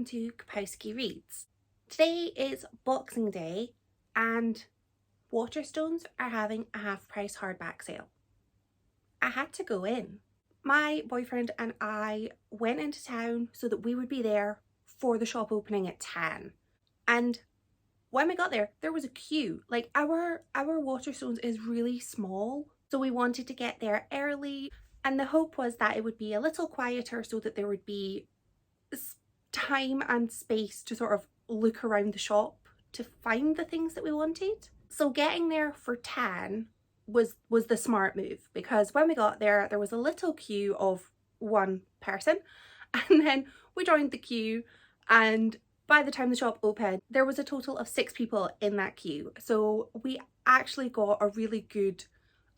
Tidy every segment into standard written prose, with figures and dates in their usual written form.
welcome to Kapowski Reads. Today is Boxing Day and Waterstones are having a half price hardback sale. I had to go in. My boyfriend and I went into town so that we would be there for the shop opening at 10. And when we got there, there was a queue. Like our Waterstones is really small, so we wanted to get there early, and the hope was that it would be a little quieter so that there would be time and space to sort of look around the shop to find the things that we wanted. So getting there for 10 was the smart move, because when we got there, there was a little queue of one person, and then we joined the queue, and by the time the shop opened, there was a total of 6 people in that queue. So we actually got a really good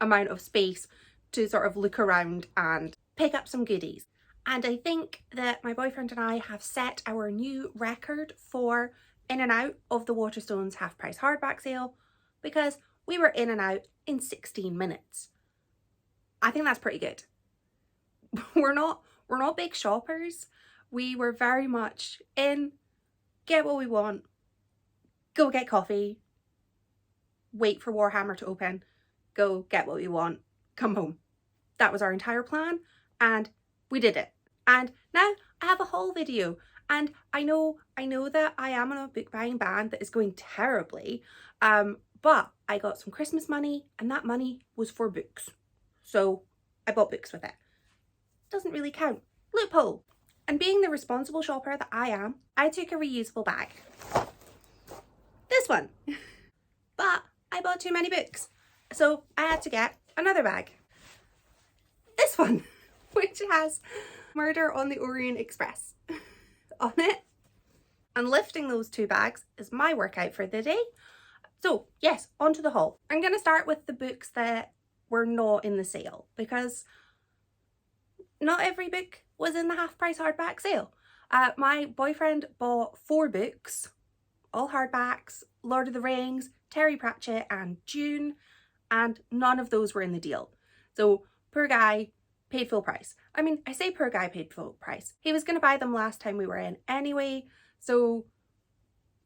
amount of space to sort of look around and pick up some goodies. And I think that my boyfriend and I have set our new record for in and out of the Waterstones half price hardback sale, because we were in and out in 16 minutes. I think that's pretty good. We're not big shoppers. We were very much in, get what we want, go get coffee, wait for Warhammer to open, go get what we want, come home. That was our entire plan, and we did it. And now I have a haul video, and I know that I am on a book buying ban that is going terribly, but I got some Christmas money, and that money was for books. So I bought books with it. Doesn't really count. Loophole. And being the responsible shopper that I am, I took a reusable bag. This one. But I bought too many books, so I had to get another bag. This one, which has Murder on the Orient Express on it. And lifting those 2 bags is my workout for the day. So yes, onto the haul. I'm going to start with the books that were not in the sale, because not every book was in the half price hardback sale. My boyfriend bought 4 books, all hardbacks, Lord of the Rings, Terry Pratchett and Dune, and none of those were in the deal. So poor guy paid full price. I mean, I say poor guy paid full price. He was going to buy them last time we were in anyway, so,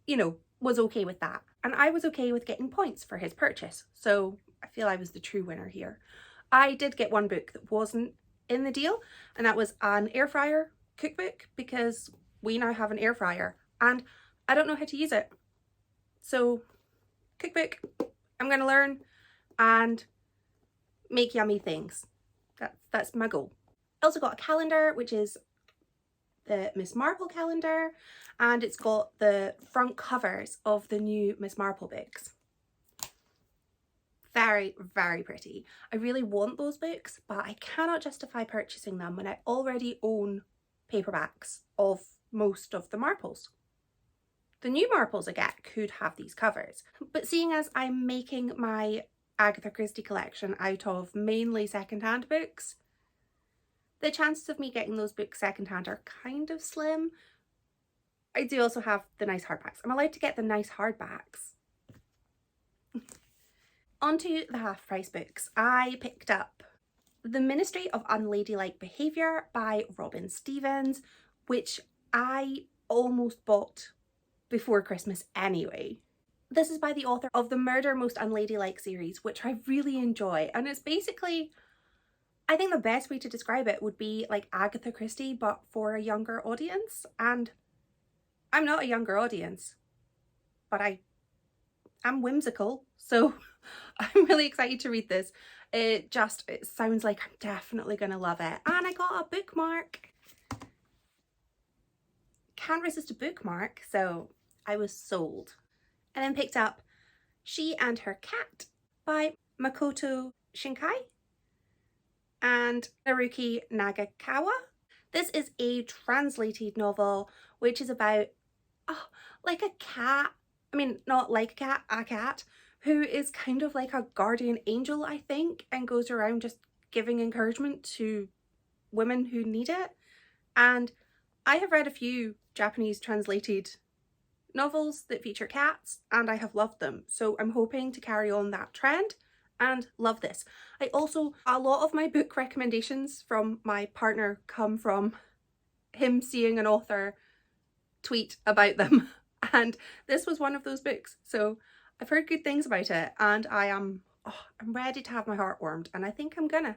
you know, was okay with that. And I was okay with getting points for his purchase, so I feel I was the true winner here. I did get one book that wasn't in the deal, and that was an air fryer cookbook, because we now have an air fryer and I don't know how to use it. So cookbook, I'm going to learn and make yummy things. That's my goal. I also got a calendar, which is the Miss Marple calendar, and it's got the front covers of the new Miss Marple books. Very, very pretty. I really want those books, but I cannot justify purchasing them when I already own paperbacks of most of the Marples. The new Marples I get could have these covers, but seeing as I'm making my Agatha Christie collection out of mainly secondhand books, the chances of me getting those books secondhand are kind of slim. I do also have the nice hardbacks. I'm allowed to get the nice hardbacks. Onto the half price books. I picked up The Ministry of Unladylike Behaviour by Robin Stevens, which I almost bought before Christmas anyway. This is by the author of the Murder Most Unladylike series, which I really enjoy, and it's basically, I think the best way to describe it would be like Agatha Christie but for a younger audience, and I'm not a younger audience, but I'm whimsical, so I'm really excited to read this. It sounds like I'm definitely gonna love it. And I got a bookmark. Can't resist a bookmark, so I was sold. And then picked up She and Her Cat by Makoto Shinkai and Naruki Nagakawa. This is a translated novel which is about like a cat, I mean not like a cat who is kind of like a guardian angel, I think, and goes around just giving encouragement to women who need it. And I have read a few Japanese translated novels that feature cats and I have loved them, so I'm hoping to carry on that trend and love this. A lot of my book recommendations from my partner come from him seeing an author tweet about them. And this was one of those books. So I've heard good things about it, and I'm ready to have my heart warmed, and I think I'm gonna.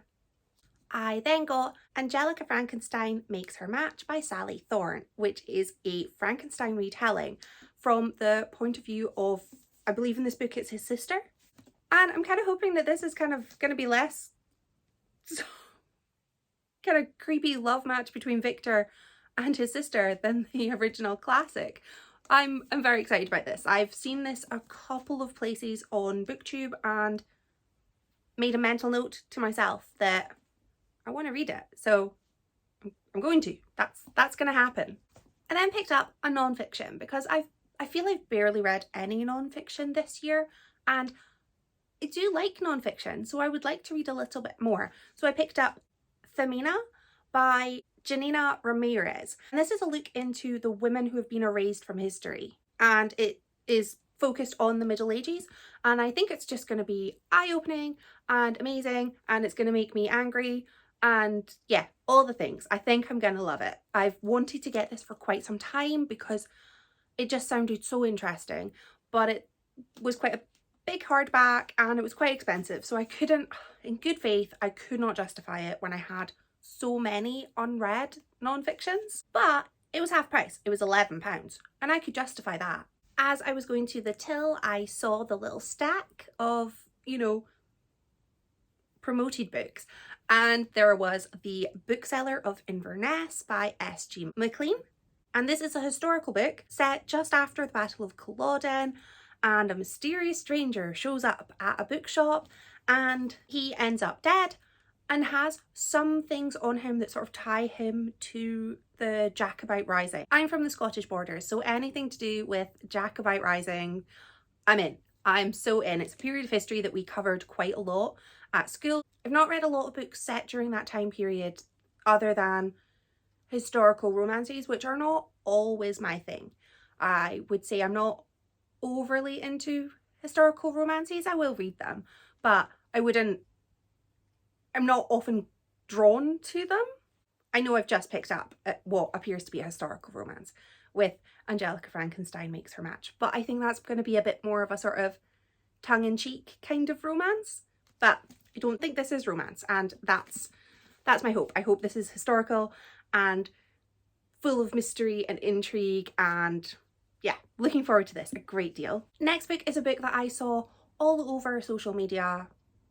I then got Angelica Frankenstein Makes Her Match by Sally Thorne, which is a Frankenstein retelling from the point of view of, I believe in this book it's his sister. And I'm kind of hoping that this is kind of going to be less kind of creepy love match between Victor and his sister than the original classic. I'm very excited about this. I've seen this a couple of places on BookTube and made a mental note to myself that I want to read it. So I'm going to. That's going to happen. I then picked up a non-fiction because I feel I've barely read any non-fiction this year, and I do like non-fiction, so I would like to read a little bit more. So I picked up Femina by Janina Ramirez. And this is a look into the women who have been erased from history. And it is focused on the Middle Ages. And I think it's just going to be eye-opening and amazing. And it's going to make me angry. And yeah, all the things. I think I'm going to love it. I've wanted to get this for quite some time because it just sounded so interesting. But it was quite a big hardback and it was quite expensive. So I couldn't, in good faith, I could not justify it when I had so many unread non-fictions, but it was half price. It was £11 and I could justify that. As I was going to the till, I saw the little stack of, you know, promoted books, and there was the Bookseller of Inverness by S.G. McLean. And this is a historical book set just after the Battle of Culloden, and a mysterious stranger shows up at a bookshop and he ends up dead and has some things on him that sort of tie him to the Jacobite Rising. I'm from the Scottish borders, so anything to do with Jacobite Rising, I'm in. I'm so in. It's a period of history that we covered quite a lot at school. I've not read a lot of books set during that time period other than historical romances, which are not always my thing. I would say I'm not overly into historical romances. I will read them, but I'm not often drawn to them. I know I've just picked up what appears to be a historical romance with Angelica Frankenstein Makes Her Match, but I think that's going to be a bit more of a sort of tongue-in-cheek kind of romance, but I don't think this is romance, and that's my hope. I hope this is historical and full of mystery and intrigue, and yeah, looking forward to this a great deal. Next book is a book that I saw all over social media,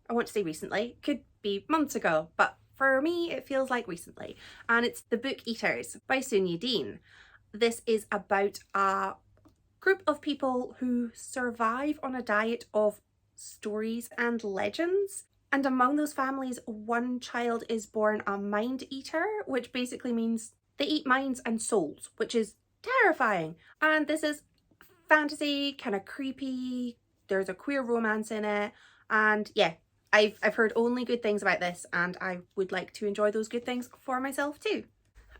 I want to say recently, could be months ago, but for me it feels like recently, and it's The Book Eaters by Sonia Dean. This is about a group of people who survive on a diet of stories and legends, and among those families one child is born a mind eater, which basically means they eat minds and souls, which is terrifying. And this is fantasy, kind of creepy, there's a queer romance in it, and yeah, I've heard only good things about this, and I would like to enjoy those good things for myself too.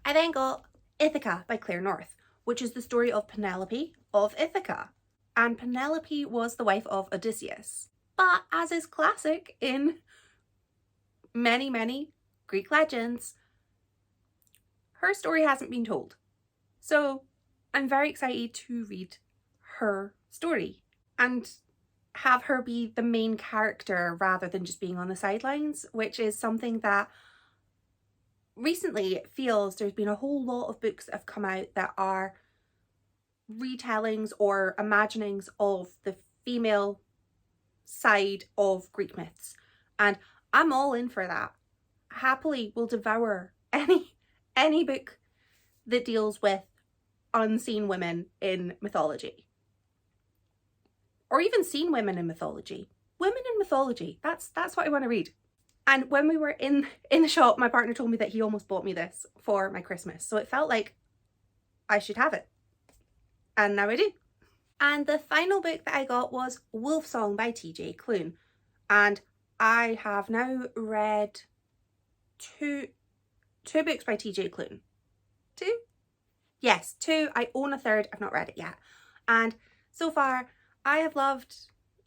I then got Ithaca by Claire North, which is the story of Penelope of Ithaca. And Penelope was the wife of Odysseus. But as is classic in many, many Greek legends, her story hasn't been told. So I'm very excited to read her story and have her be the main character rather than just being on the sidelines, which is something that recently it feels there's been a whole lot of books that have come out that are retellings or imaginings of the female side of Greek myths, and I'm all in for that. Happily will devour any book that deals with unseen women in mythology, or even seen women in mythology. Women in mythology, that's what I want to read. And when we were in the shop, my partner told me that he almost bought me this for my Christmas, so it felt like I should have it, and now I do. And the final book that I got was Wolf Song by TJ Klune, and I have now read two books by TJ Klune. Two? Yes, two. I own a third. I've not read it yet. And so far, I have loved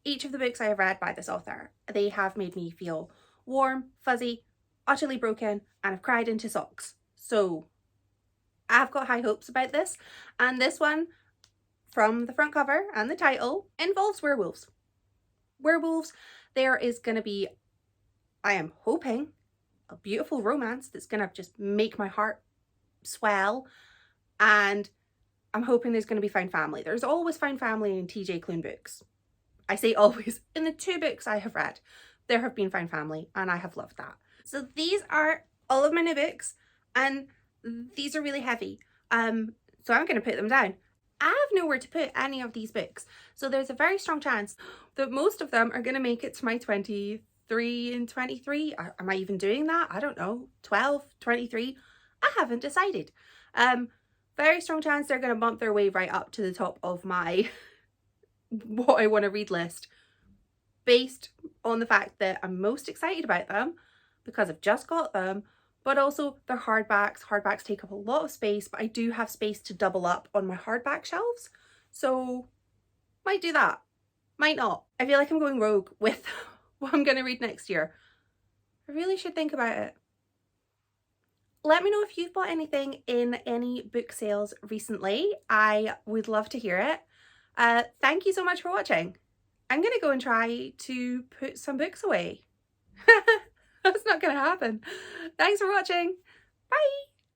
each of the books I have read by this author. They have made me feel warm, fuzzy, utterly broken, and have cried into socks. So I've got high hopes about this, and this one, from the front cover and the title, involves werewolves. Werewolves, there is going to be, I am hoping, a beautiful romance that's going to just make my heart swell, and I'm hoping there's going to be found family. There's always found family in TJ Klune books. I say always. In the 2 books I have read, there have been found family, and I have loved that. So these are all of my new books, and these are really heavy. So I'm going to put them down. I have nowhere to put any of these books, so there's a very strong chance that most of them are going to make it to my 23 and 23. Am I even doing that? I don't know. 12, 23? I haven't decided. Very strong chance they're going to bump their way right up to the top of my what I want to read list, based on the fact that I'm most excited about them because I've just got them, but also they're hardbacks. Hardbacks take up a lot of space, but I do have space to double up on my hardback shelves, so might do that, might not. I feel like I'm going rogue with what I'm going to read next year. I really should think about it. Let me know if you've bought anything in any book sales recently. I would love to hear it. Thank you so much for watching. I'm going to go and try to put some books away. That's not going to happen. Thanks for watching. Bye.